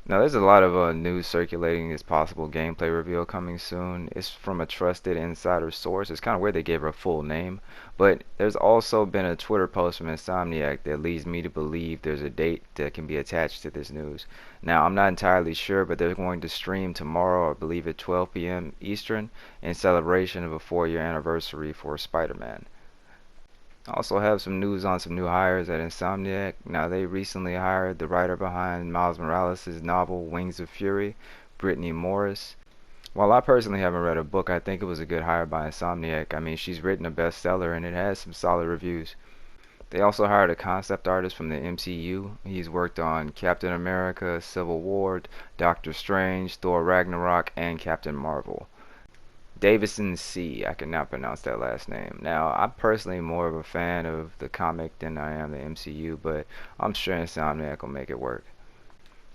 Now, there's a lot of news circulating this possible gameplay reveal coming soon. It's from a trusted insider source. It's kind of weird they gave her a full name. But there's also been a Twitter post from Insomniac that leads me to believe there's a date that can be attached to this news. Now, I'm not entirely sure, but they're going to stream tomorrow, I believe at 12 p.m. Eastern, in celebration of a 4-year anniversary for Spider-Man. I also have some news on some new hires at Insomniac. Now, they recently hired the writer behind Miles Morales' novel Wings of Fury, Brittany Morris. While I personally haven't read her book, I think it was a good hire by Insomniac. I mean, she's written a bestseller and it has some solid reviews. They also hired a concept artist from the MCU. He's worked on Captain America, Civil War, Doctor Strange, Thor Ragnarok, and Captain Marvel. Davison C. I cannot pronounce that last name. Now, I'm personally more of a fan of the comic than I am the MCU, but I'm sure Insomniac will make it work.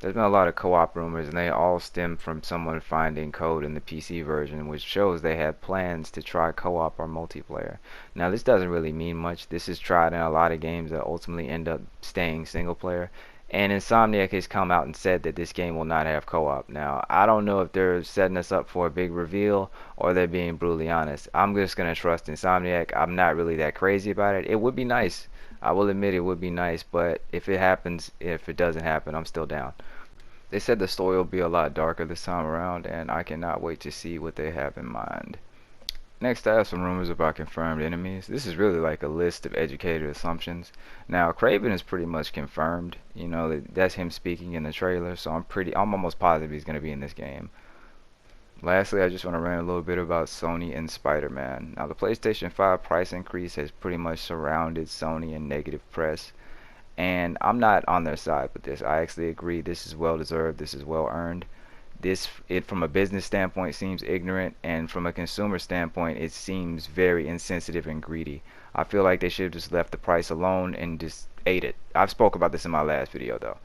There's been a lot of co-op rumors, and they all stem from someone finding code in the PC version, which shows they have plans to try co-op or multiplayer. Now, this doesn't really mean much. This is tried in a lot of games that ultimately end up staying single player. And Insomniac has come out and said that this game will not have co-op. Now, I don't know if they're setting us up for a big reveal or they're being brutally honest. I'm just going to trust Insomniac. I'm not really that crazy about it. It would be nice. I will admit it would be nice, but if it happens, if it doesn't happen, I'm still down. They said the story will be a lot darker this time around, and I cannot wait to see what they have in mind. Next, I have some rumors about confirmed enemies. This is really like a list of educated assumptions. Now, Craven is pretty much confirmed. You know, that's him speaking in the trailer, so I'm almost positive he's going to be in this game. Lastly, I just want to rant a little bit about Sony and Spider-Man. Now, the PlayStation 5 price increase has pretty much surrounded Sony in negative press, and I'm not on their side with this. I actually agree this is well deserved, this is well earned. This, it from a business standpoint seems ignorant, and from a consumer standpoint it seems very insensitive and greedy. I feel like they should have just left the price alone and just ate it. I've spoke about this in my last video though.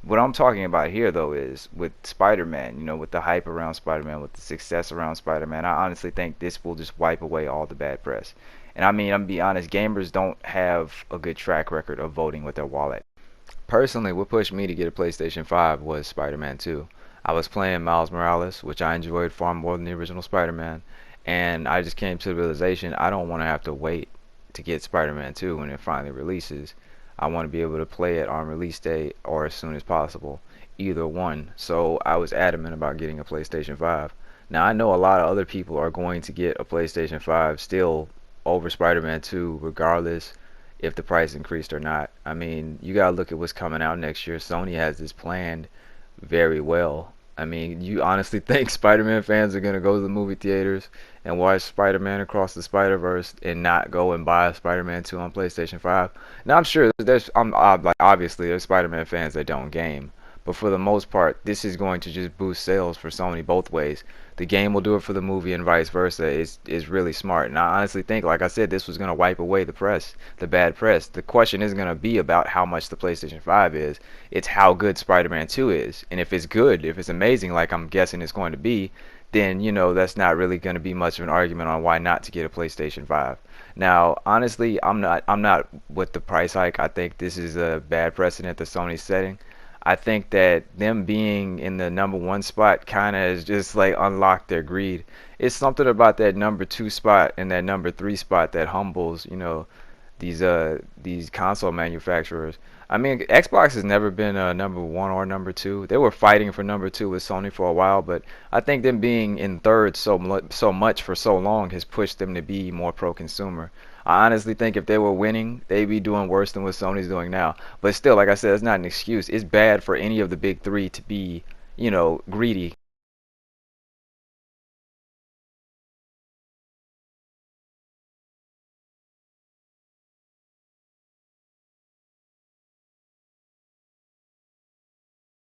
What I'm talking about here though is with Spider-Man, you know, with the hype around Spider-Man, with the success around Spider-Man, I honestly think this will just wipe away all the bad press. And I mean, I'm gonna be honest, gamers don't have a good track record of voting with their wallet. Personally, what pushed me to get a PlayStation 5 was Spider-Man 2. I was playing Miles Morales, which I enjoyed far more than the original Spider-Man, and I just came to the realization I don't want to have to wait to get Spider-Man 2 when it finally releases. I want to be able to play it on release day or as soon as possible, either one. So I was adamant about getting a PlayStation 5. Now I know a lot of other people are going to get a PlayStation 5 still over Spider-Man 2 regardless if the price increased or not. I mean, you gotta look at what's coming out next year. Sony has this planned very well. I mean, you honestly think Spider-Man fans are gonna go to the movie theaters and watch Spider-Man Across the Spider-Verse and not go and buy Spider-Man 2 on PlayStation 5? Now I'm sure like obviously there's Spider-Man fans that don't game, but for the most part, this is going to just boost sales for Sony both ways. The game will do it for the movie and vice versa. Is really smart. And I honestly think, like I said, this was going to wipe away the press, the bad press. The question isn't going to be about how much the PlayStation 5 is. It's how good Spider-Man 2 is. And if it's good, if it's amazing, like I'm guessing it's going to be, then you know that's not really going to be much of an argument on why not to get a PlayStation 5. Now, honestly, I'm not with the price hike. I think this is a bad precedent that Sony's setting. I think that them being in the number one spot kind of is just like unlocked their greed. It's something about that number two spot and that number three spot that humbles, you know, these console manufacturers. I mean, Xbox has never been number one or number two. They were fighting for number two with Sony for a while, but I think them being in third so much for so long has pushed them to be more pro-consumer. I honestly think if they were winning, they'd be doing worse than what Sony's doing now. But still, like I said, it's not an excuse. It's bad for any of the big three to be, you know, greedy